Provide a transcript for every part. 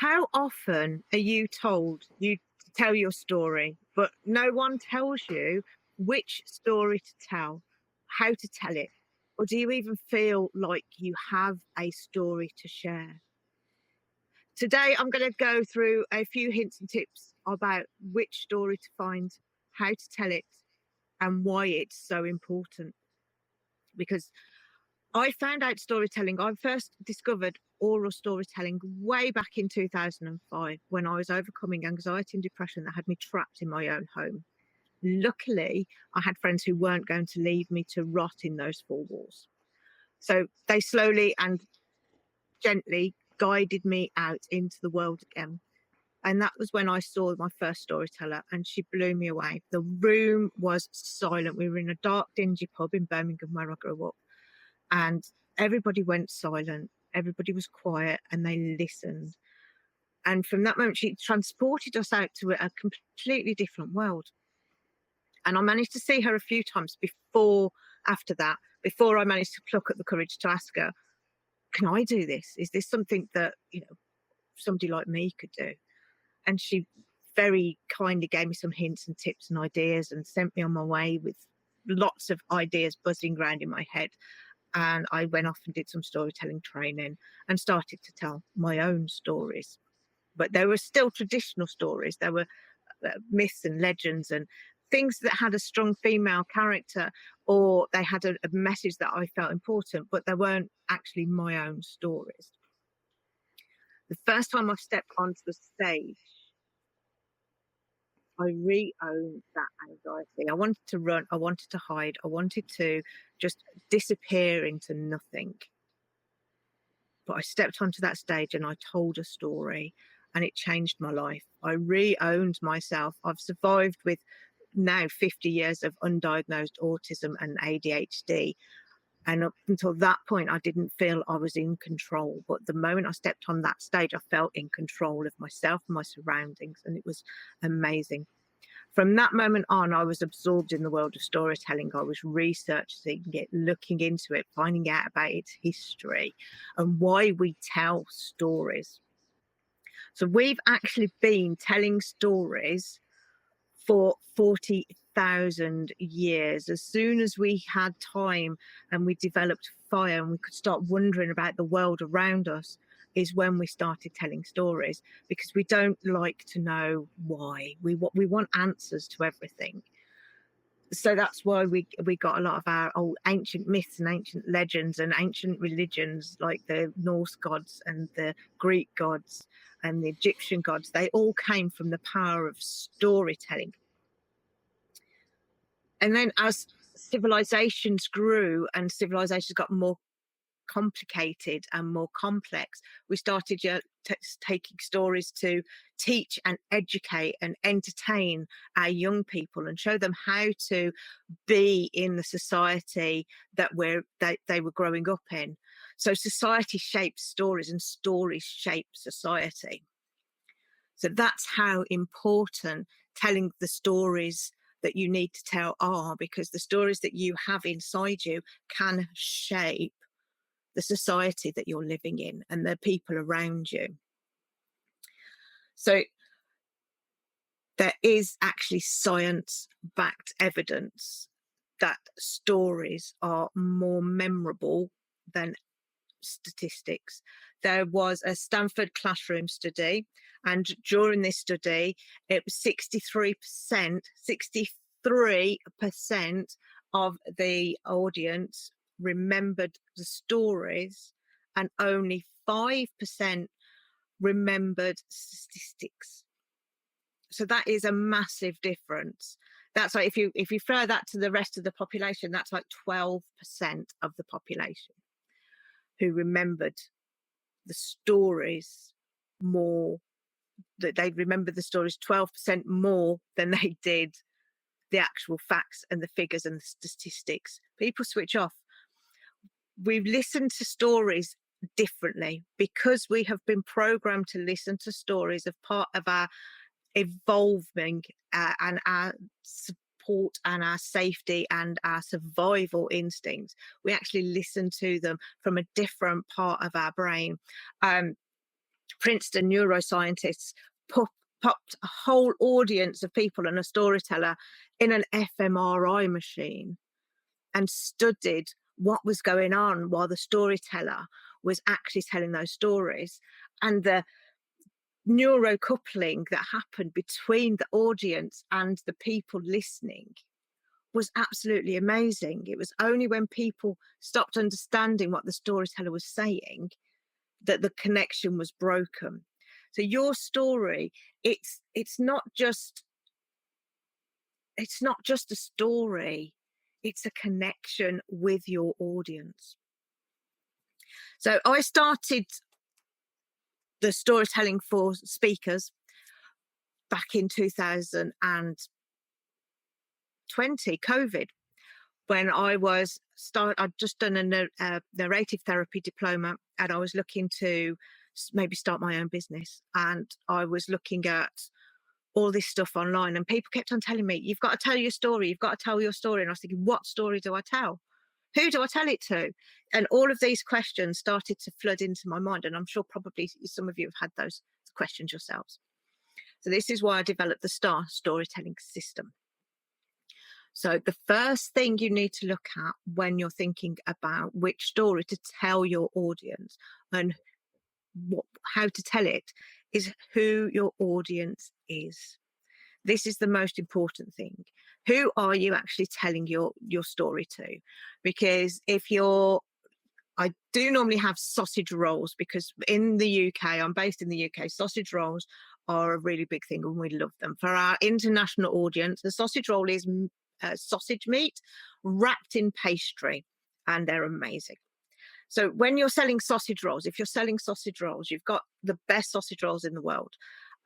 How often are you told you to tell your story, but no one tells you which story to tell, how to tell it? Or do you even feel like you have a story to share? Today, I'm going to go through a few hints and tips about which story to find, how to tell it, and why it's so important. Because I found out storytelling. I first discovered oral storytelling way back in 2005 when I was overcoming anxiety and depression that had me trapped in my own home. Luckily, I had friends who weren't going to leave me to rot in those four walls. So they slowly and gently guided me out into the world again. And that was when I saw my first storyteller, and she blew me away. The room was silent. We were in a dark, dingy pub in Birmingham where I grew up, and everybody went silent. Everybody was quiet and they listened. And from that moment, she transported us out to a completely different world. And I managed to see her a few times after that, before I managed to pluck up the courage to ask her, can I do this? Is this something that, somebody like me could do? And she very kindly gave me some hints and tips and ideas and sent me on my way with lots of ideas buzzing around in my head. And I went off and did some storytelling training and started to tell my own stories. But there were still traditional stories. There were myths and legends and things that had a strong female character, or they had a message that I felt important, but they weren't actually my own stories. The first time I stepped onto the stage, I re-owned that anxiety. I wanted to run, I wanted to hide, I wanted to just disappear into nothing. But I stepped onto that stage and I told a story, and it changed my life. I re-owned myself. I've survived with now 50 years of undiagnosed autism and ADHD. And up until that point, I didn't feel I was in control. But the moment I stepped on that stage, I felt in control of myself and my surroundings. And it was amazing. From that moment on, I was absorbed in the world of storytelling. I was researching it, looking into it, finding out about its history and why we tell stories. So we've actually been telling stories for 40,000 years. As soon as we had time and we developed fire and we could start wondering about the world around us, is when we started telling stories, because we don't like to know why. We want answers to everything. So that's why we got a lot of our old ancient myths and ancient legends and ancient religions, like the Norse gods and the Greek gods and the Egyptian gods. They all came from the power of storytelling. And then as civilizations grew and civilizations got more complicated and more complex, we started taking stories to teach and educate and entertain our young people and show them how to be in the society that they were growing up in. So society shapes stories and stories shape society. So that's how important telling the stories that you need to tell are, because the stories that you have inside you can shape the society that you're living in and the people around you. So there is actually science-backed evidence that stories are more memorable than statistics. There was a Stanford classroom study, and during this study, it was 63% of the audience remembered the stories, and only 5% remembered statistics. So that is a massive difference. That's like if you throw that to the rest of the population, that's like 12% of the population who remembered the stories more, that they remembered the stories 12% more than they did the actual facts and the figures and the statistics. People switch off. We've listened to stories differently because we have been programmed to listen to stories as part of our evolving and our support and our safety and our survival instincts. We actually listen to them from a different part of our brain. Princeton neuroscientists pop, popped a whole audience of people and a storyteller in an fMRI machine and studied what was going on while the storyteller was actually telling those stories, and the neurocoupling that happened between the audience and the people listening was absolutely amazing. It was only when people stopped understanding what the storyteller was saying that the connection was broken. So your story, it's not just a story, it's a connection with your audience. So I started the storytelling for speakers back in 2020, COVID, when I'd just done a narrative therapy diploma, and I was looking to maybe start my own business. And I was looking at all this stuff online, and people kept on telling me, you've got to tell your story, you've got to tell your story. And I was thinking, what story do I tell? Who do I tell it to? And all of these questions started to flood into my mind. And I'm sure probably some of you have had those questions yourselves. So this is why I developed the STAR storytelling system. So the first thing you need to look at when you're thinking about which story to tell your audience and how to tell it is who your audience is. This is the most important thing. Who are you actually telling your story to? Because I do normally have sausage rolls, because in the UK, I'm based in the UK, sausage rolls are a really big thing and we love them. For our international audience, the sausage roll is sausage meat wrapped in pastry, and they're amazing. So when you're selling sausage rolls, if you're selling sausage rolls, you've got the best sausage rolls in the world,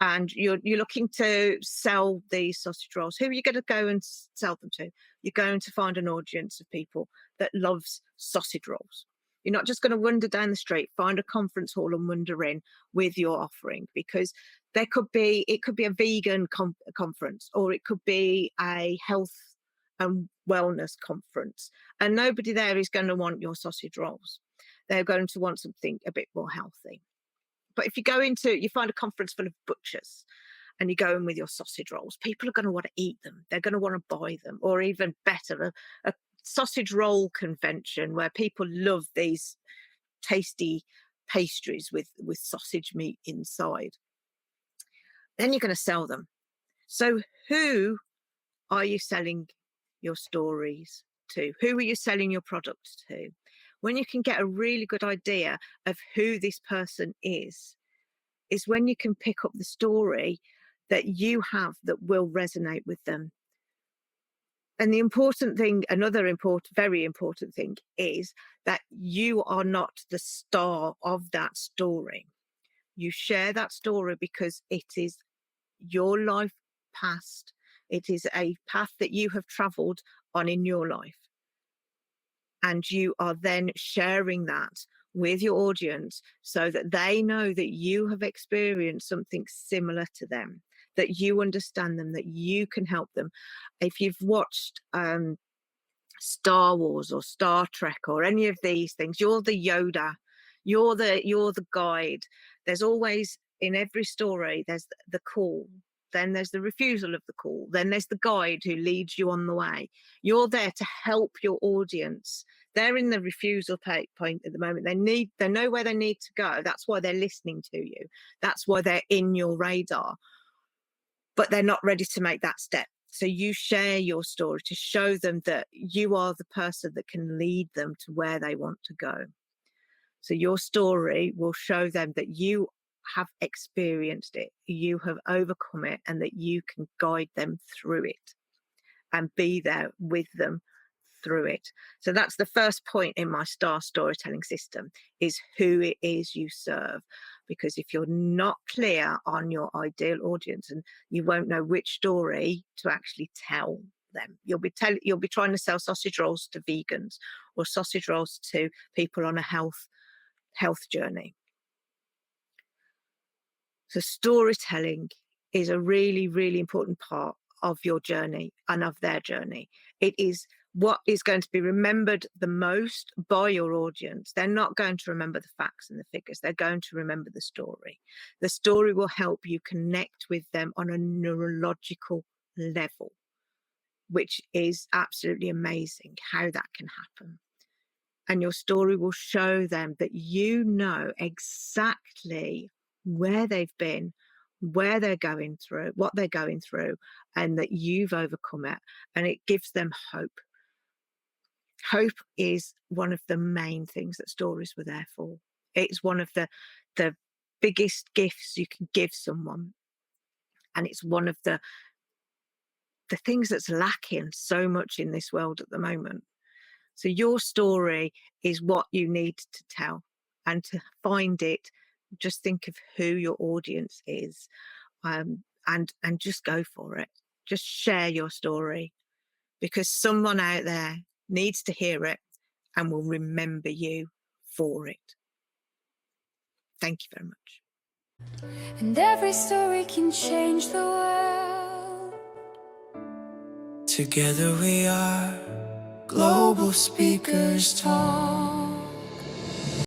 and you're looking to sell these sausage rolls. Who are you going to go and sell them to? You're going to find an audience of people that loves sausage rolls. You're not just going to wander down the street, find a conference hall and wander in with your offering, because it could be a vegan conference, or it could be a health and wellness conference, and nobody there is going to want your sausage rolls. They're going to want something a bit more healthy. But if you find a conference full of butchers and you go in with your sausage rolls, people are going to want to eat them. They're going to want to buy them. Or even better, a sausage roll convention where people love these tasty pastries with sausage meat inside. Then you're going to sell them. So who are you selling your stories to? Who are you selling your product to? When you can get a really good idea of who this person is when you can pick up the story that you have that will resonate with them. And the important thing, very important thing, is that you are not the star of that story. You share that story because it is your life past. It is a path that you have traveled on in your life. And you are then sharing that with your audience so that they know that you have experienced something similar to them, that you understand them, that you can help them. If you've watched Star Wars or Star Trek or any of these things, you're the Yoda, you're the guide. There's always, in every story, there's the call, then there's the refusal of the call, then there's the guide who leads you on the way. You're there to help your audience. They're in the refusal point at the moment. They know where they need to go. That's why they're listening to you. That's why they're in your radar. But they're not ready to make that step. So you share your story to show them that you are the person that can lead them to where they want to go. So your story will show them that you have experienced it, you have overcome it, and that you can guide them through it and be there with them through it. So that's the first point in my STAR storytelling system, is who it is you serve. Because if you're not clear on your ideal audience, and you won't know which story to actually tell them, you'll be trying to sell sausage rolls to vegans or sausage rolls to people on a health journey. So storytelling is a really, really important part of your journey and of their journey. It is what is going to be remembered the most by your audience. They're not going to remember the facts and the figures. They're going to remember the story. The story will help you connect with them on a neurological level, which is absolutely amazing how that can happen. And your story will show them that you know exactly where they've been, where they're going through, what they're going through, and that you've overcome it. And it gives them hope. Hope is one of the main things that stories were there for. It's one of the biggest gifts you can give someone. And it's one of the things that's lacking so much in this world at the moment. So your story is what you need to tell. And to find it, just think of who your audience is, and just go for it. Just share your story, because someone out there needs to hear it and will remember you for it. Thank you very much. And every story can change the world. Together we are Global Speakers Talk.